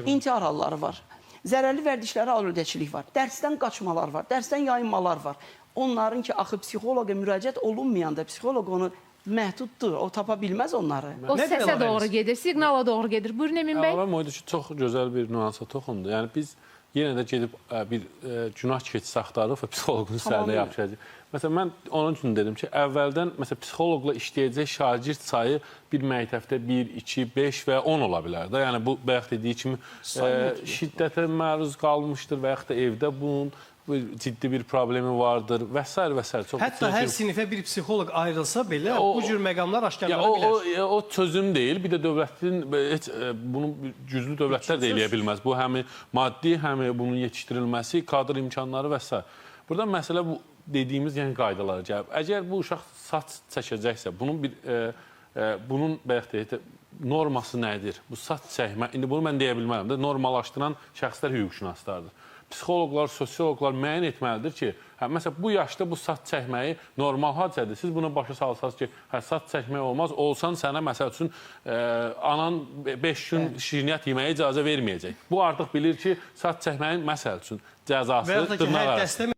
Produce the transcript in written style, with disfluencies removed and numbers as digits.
İntihar halları var. Zərərli vərdişlərə aludəçilik var. Dərsdən qaçmalar var. Dərsdən yayınmalar var. Onların ki, axı psixoloqa müraciət olunmayanda psixoloq onu məhduddur. O tapa bilməz onları. O səsə doğru gedir, siqnala doğru gedir. Buyurun Emin bəy. Əlavə Moydu ki, çox gözəl bir nüansa toxundu. Yəni biz yenə də gedib bir günah keçisi axtarırıq və psixoloqun üzərində yapışacaq. Məsələn, mən onun üçün dedim ki, əvvəldən məsələn, psixoloqla işləyəcək şagird sayı bir məktəbdə 1, 2, 5 və 10 ola bilər də. Yəni bu bayaq dediyi kimi şiddətə məruz qalmışdır və yaxud da evdə bunun ciddi bir problemi vardır və s. və s. Hətta hər sinifə bir psixoloq ayrılsa belə bu cür məqamlar aşkarlana bilər. O çözüm deyil. Bir də dövlətin bunu güclü dövlətlər də eləyə bilməz. Bu həm maddi, həm bunun yetişdirilməsi, kadr imkanları və s. Burada məsələ bu dediyimiz yəni qaydalara gəlib. Əgər bu uşaq saç çəkəcəksə, bunun bayaq deyək norması nədir? Bu saç çəkmə, indi bunu mən deyə bilmərəm də, normallaşdıran şəxslər hüquqşünaslardır. Psixoloqlar, sosioloqlar müəyyən etməlidir ki, məsələn, bu yaşda bu saç çəkməyi normal hadisədir. Siz buna başa salsınız ki, saç çəkmək olmaz, olsan sənə, məsəl üçün, anan 5 gün şirniyyat yeməyə icazə verməyəcək. Bu artıq bilir ki, saç çəkməyin, məsəl üçün, cəzası dırnaq arası.